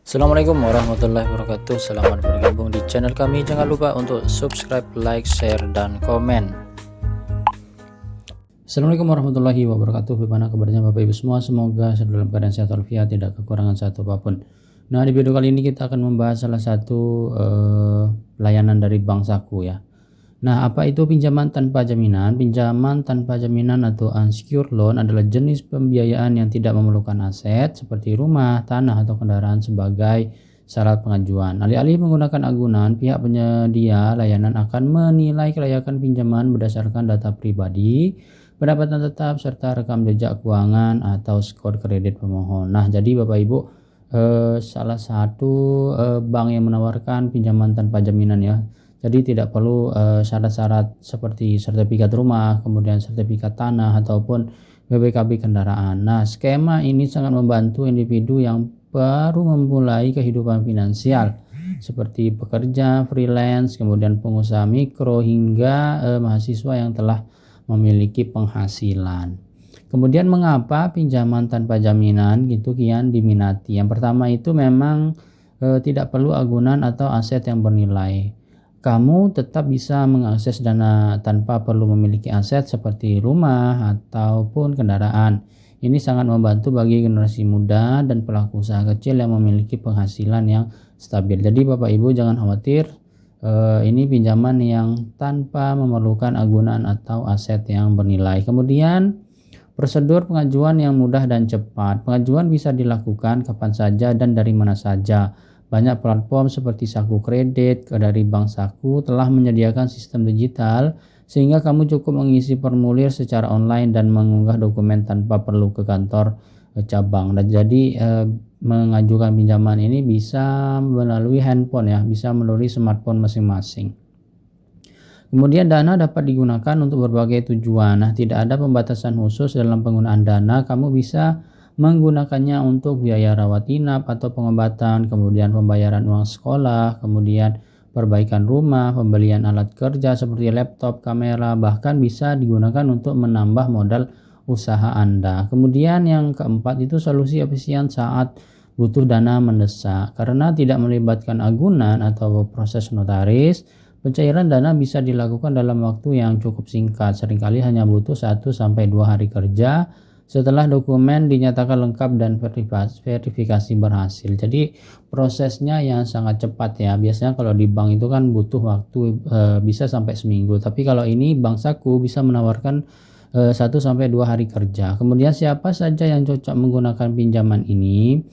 Assalamualaikum warahmatullahi wabarakatuh. Selamat bergabung di channel kami. Jangan lupa untuk subscribe, like, share, dan komen. Assalamualaikum warahmatullahi wabarakatuh. Bagaimana kabarnya Bapak Ibu semua? Semoga selalu dalam keadaan sehat walafiat, tidak kekurangan satu apapun. Nah, di video kali ini kita akan membahas salah satu layanan dari Bank Saku ya. Nah, apa itu pinjaman tanpa jaminan? Pinjaman tanpa jaminan atau unsecured loan adalah jenis pembiayaan yang tidak memerlukan aset seperti rumah, tanah, atau kendaraan sebagai syarat pengajuan. Alih-alih menggunakan agunan, pihak penyedia layanan akan menilai kelayakan pinjaman berdasarkan data pribadi, pendapatan tetap, serta rekam jejak keuangan atau skor kredit pemohon. Nah, jadi Bapak Ibu, salah satu bank yang menawarkan pinjaman tanpa jaminan ya. Jadi tidak perlu syarat-syarat seperti sertifikat rumah, kemudian sertifikat tanah ataupun BPKB kendaraan. Nah, skema ini sangat membantu individu yang baru memulai kehidupan finansial seperti pekerja, freelance, kemudian pengusaha mikro hingga mahasiswa yang telah memiliki penghasilan. Kemudian mengapa pinjaman tanpa jaminan gitu kian diminati? Yang pertama itu memang tidak perlu agunan atau aset yang bernilai. Kamu tetap bisa mengakses dana tanpa perlu memiliki aset seperti rumah ataupun kendaraan. Ini sangat membantu bagi generasi muda dan pelaku usaha kecil yang memiliki penghasilan yang stabil. Jadi Bapak Ibu jangan khawatir, ini pinjaman yang tanpa memerlukan agunan atau aset yang bernilai. Kemudian prosedur pengajuan yang mudah dan cepat. Pengajuan bisa dilakukan kapan saja dan dari mana saja. Banyak platform seperti Saku Kredit dari Bank Saku telah menyediakan sistem digital sehingga kamu cukup mengisi formulir secara online dan mengunggah dokumen tanpa perlu ke kantor cabang. Dan jadi mengajukan pinjaman ini bisa melalui handphone ya, bisa melalui smartphone masing-masing. Kemudian dana dapat digunakan untuk berbagai tujuan. Nah, tidak ada pembatasan khusus dalam penggunaan dana. Kamu bisa menggunakannya untuk biaya rawat inap atau pengobatan, kemudian pembayaran uang sekolah, kemudian perbaikan rumah, pembelian alat kerja seperti laptop, kamera, bahkan bisa digunakan untuk menambah modal usaha Anda. Kemudian yang keempat itu solusi efisien saat butuh dana mendesak. Karena tidak melibatkan agunan atau proses notaris, pencairan dana bisa dilakukan dalam waktu yang cukup singkat. Seringkali hanya butuh 1-2 hari kerja setelah dokumen dinyatakan lengkap dan verifikasi berhasil. Jadi prosesnya yang sangat cepat ya. Biasanya kalau di bank itu kan butuh waktu bisa sampai seminggu. Tapi kalau ini Bank Saku bisa menawarkan 1-2 hari kerja. Kemudian siapa saja yang cocok menggunakan pinjaman ini?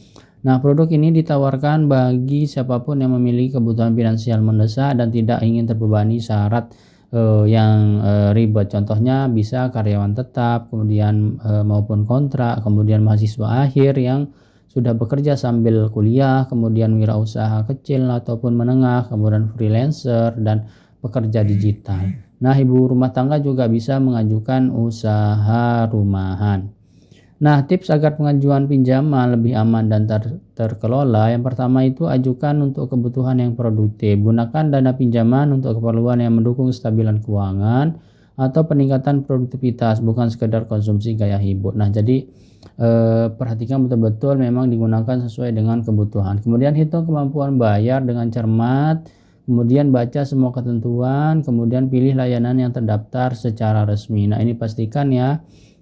Nah, produk ini ditawarkan bagi siapapun yang memiliki kebutuhan finansial mendesak dan tidak ingin terbebani syarat yang ribet. Contohnya bisa karyawan tetap, kemudian maupun kontrak, kemudian mahasiswa akhir yang sudah bekerja sambil kuliah, kemudian wirausaha kecil ataupun menengah, kemudian freelancer dan pekerja digital. Nah, ibu rumah tangga juga bisa mengajukan usaha rumahan. Nah, tips agar pengajuan pinjaman lebih aman dan terkelola, yang pertama itu ajukan untuk kebutuhan yang produktif. Gunakan dana pinjaman untuk keperluan yang mendukung kestabilan keuangan atau peningkatan produktivitas, bukan sekedar konsumsi gaya hidup. Nah, jadi perhatikan betul-betul memang digunakan sesuai dengan kebutuhan. Kemudian hitung kemampuan bayar dengan cermat, kemudian baca semua ketentuan, kemudian pilih layanan yang terdaftar secara resmi. Nah, ini pastikan ya,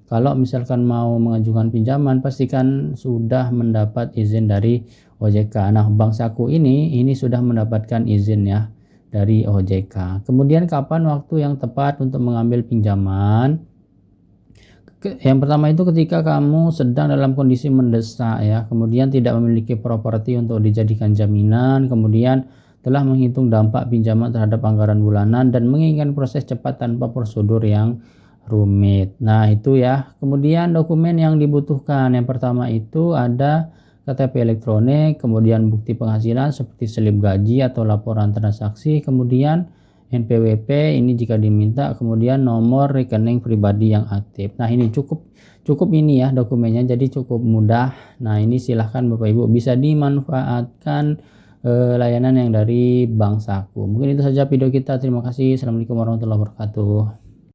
kalau misalkan mau mengajukan pinjaman, pastikan sudah mendapat izin dari OJK. Nah, Bank Saku ini sudah mendapatkan izin ya dari OJK. Kemudian kapan waktu yang tepat untuk mengambil pinjaman? Yang pertama itu ketika kamu sedang dalam kondisi mendesak ya, kemudian tidak memiliki properti untuk dijadikan jaminan, kemudian telah menghitung dampak pinjaman terhadap anggaran bulanan dan menginginkan proses cepat tanpa prosedur yang rumit. Nah, itu ya. Kemudian dokumen yang dibutuhkan, yang pertama itu ada KTP elektronik, kemudian bukti penghasilan seperti slip gaji atau laporan transaksi, kemudian NPWP ini jika diminta, kemudian nomor rekening pribadi yang aktif. Nah, ini cukup ini ya dokumennya, jadi cukup mudah. Nah, ini silahkan Bapak Ibu bisa dimanfaatkan layanan yang dari Bank Saku. Mungkin itu saja video kita. Terima kasih. Assalamualaikum warahmatullahi wabarakatuh.